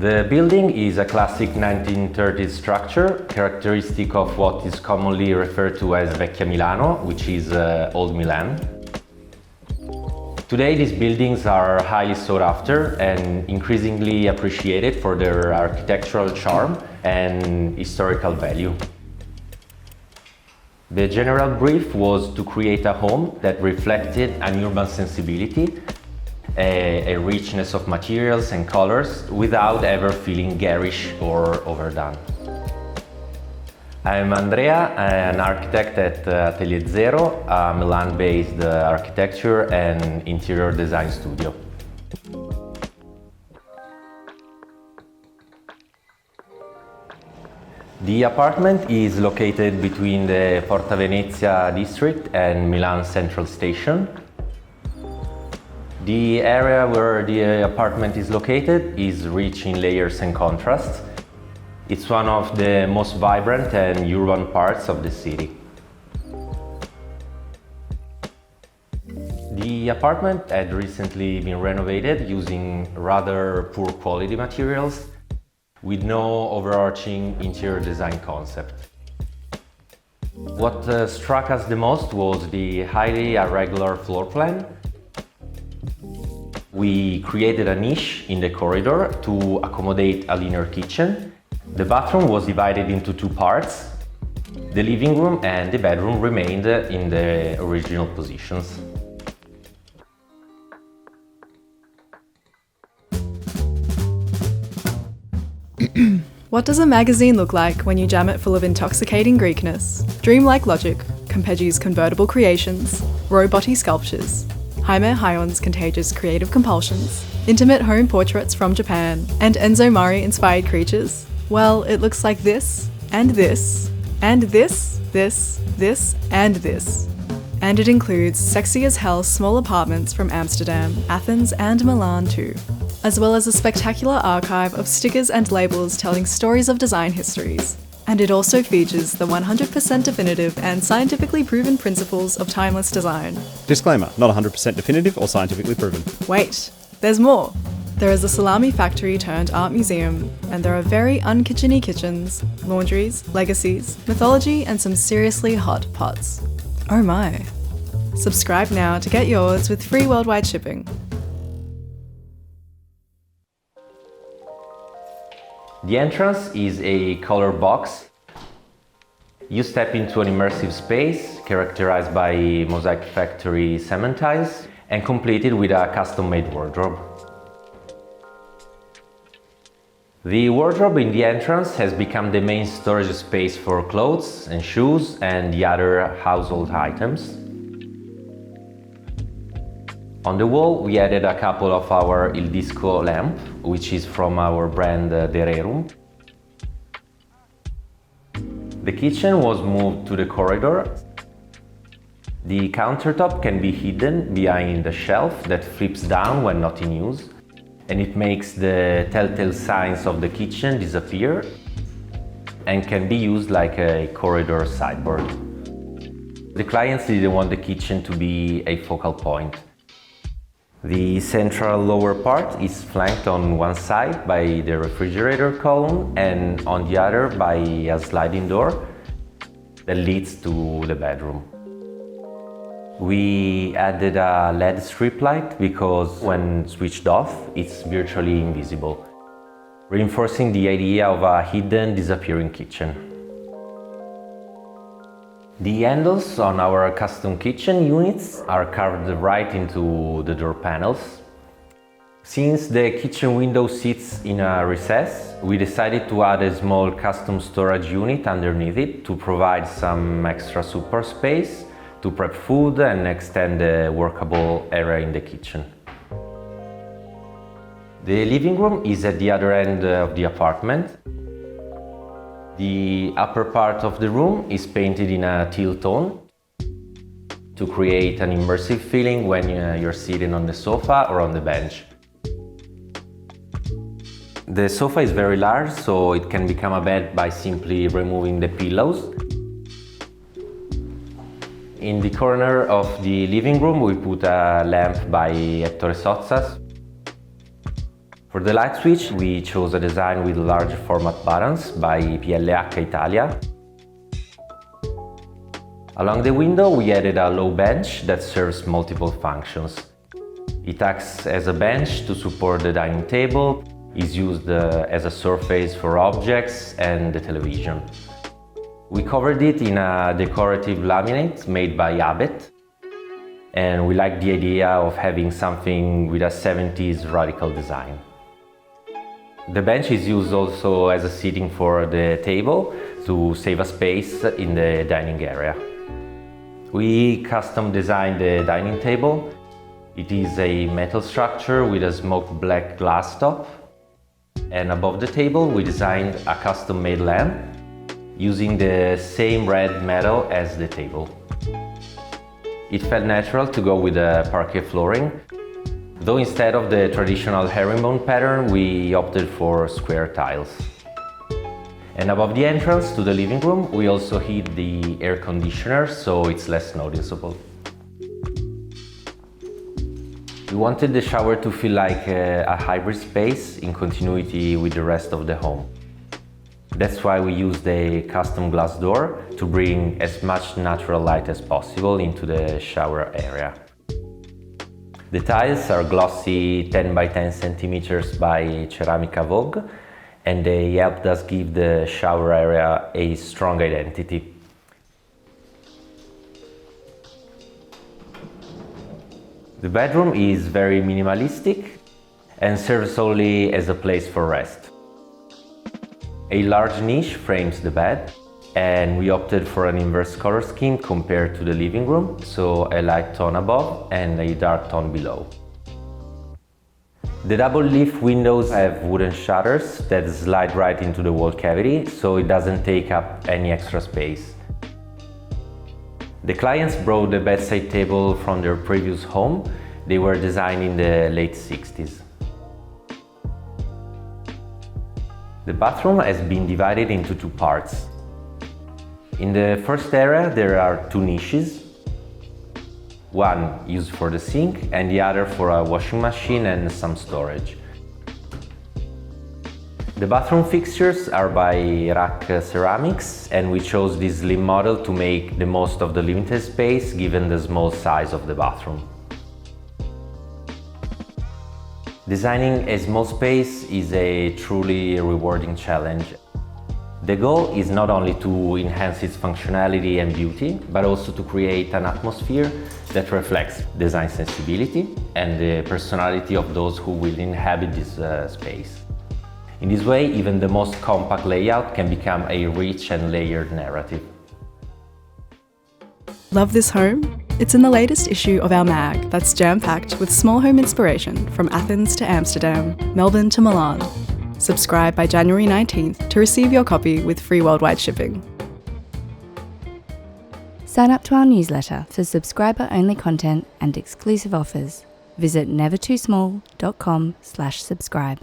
The building is a classic 1930s structure, characteristic of what is commonly referred to as Vecchia Milano, which is Old Milan. Today, these buildings are highly sought after and increasingly appreciated for their architectural charm and historical value. The general brief was to create a home that reflected an urban sensibility, a richness of materials and colors without ever feeling garish or overdone. I'm Andrea, an architect at Atelierzero, a Milan-based architecture and interior design studio. The apartment is located between the Porta Venezia district and Milan Central Station. The area where the apartment is located is rich in layers and contrasts. It's one of the most vibrant and urban parts of the city. The apartment had recently been renovated using rather poor quality materials with no overarching interior design concept. What struck us the most was the highly irregular floor plan. We created a niche in the corridor to accommodate a linear kitchen. The bathroom was divided into two parts. The living room and the bedroom remained in the original positions. What does a magazine look like when you jam it full of intoxicating Greekness, dreamlike logic, Campeggio's convertible creations, roboty sculptures, Jaime Hayon's contagious creative compulsions, intimate home portraits from Japan, and Enzo Mari-inspired creatures? Well, it looks like this, and this, and this, and this. And it includes sexy as hell small apartments from Amsterdam, Athens, and Milan too, as well as a spectacular archive of stickers and labels telling stories of design histories. And it also features the 100% definitive and scientifically proven principles of timeless design. Disclaimer, not 100% definitive or scientifically proven. Wait, there's more. There is a salami factory turned art museum, and there are very unkitcheny kitchens, laundries, legacies, mythology, and some seriously hot pots. Oh my. Subscribe now to get yours with free worldwide shipping. The entrance is a color box. You step into an immersive space characterized by Mosaic Factory cement tiles and completed with a custom-made wardrobe. The wardrobe in the entrance has become the main storage space for clothes and shoes and the other household items. On the wall, we added a couple of our Il Disco lamp, which is from our brand De Rerum. The kitchen was moved to the corridor. The countertop can be hidden behind a shelf that flips down when not in use, and it makes the telltale signs of the kitchen disappear and can be used like a corridor sideboard. The clients didn't want the kitchen to be a focal point. The central lower part is flanked on one side by the refrigerator column and on the other by a sliding door that leads to the bedroom. We added a LED strip light because when switched off, it's virtually invisible, reinforcing the idea of a hidden, disappearing kitchen. The handles on our custom kitchen units are carved right into the door panels. Since the kitchen window sits in a recess, we decided to add a small custom storage unit underneath it to provide some extra support space to prep food and extend the workable area in the kitchen. The living room is at the other end of the apartment. The upper part of the room is painted in a teal tone to create an immersive feeling when you're sitting on the sofa or on the bench. The sofa is very large, so it can become a bed by simply removing the pillows. In the corner of the living room, we put a lamp by Ettore Sozzas. For the light switch, we chose a design with large format buttons by PLH Italia. Along the window, we added a low bench that serves multiple functions. It acts as a bench to support the dining table, is used as a surface for objects and the television. We covered it in a decorative laminate made by Abbott, and we like the idea of having something with a 70s radical design. The bench is used also as a seating for the table to save a space in the dining area. We custom designed the dining table. It is a metal structure with a smoked black glass top. And above the table we designed a custom-made lamp using the same red metal as the table. It felt natural to go with the parquet flooring, though instead of the traditional herringbone pattern we opted for square tiles. And above the entrance to the living room we also hid the air conditioner so it's less noticeable. We wanted the shower to feel like a hybrid space in continuity with the rest of the home. That's why we used a custom glass door to bring as much natural light as possible into the shower area. The tiles are glossy 10 by 10 centimeters by Ceramica Vogue, and they helped us give the shower area a strong identity. The bedroom is very minimalistic and serves only as a place for rest. A large niche frames the bed, and we opted for an inverse color scheme compared to the living room, so a light tone above and a dark tone below. The double leaf windows have wooden shutters that slide right into the wall cavity, so it doesn't take up any extra space. The clients brought the bedside table from their previous home. They were designed in the late 60s. The bathroom has been divided into two parts. In the first area there are two niches, one used for the sink and the other for a washing machine and some storage. The bathroom fixtures are by Rack Ceramics, and we chose this slim model to make the most of the limited space given the small size of the bathroom. Designing a small space is a truly rewarding challenge. The goal is not only to enhance its functionality and beauty, but also to create an atmosphere that reflects design sensibility and the personality of those who will inhabit this space. In this way, even the most compact layout can become a rich and layered narrative. Love this home? It's in the latest issue of our mag that's jam-packed with small home inspiration from Athens to Amsterdam, Melbourne to Milan. Subscribe by January 19th to receive your copy with free worldwide shipping. Sign up to our newsletter for subscriber-only content and exclusive offers. Visit nevertoosmall.com/subscribe.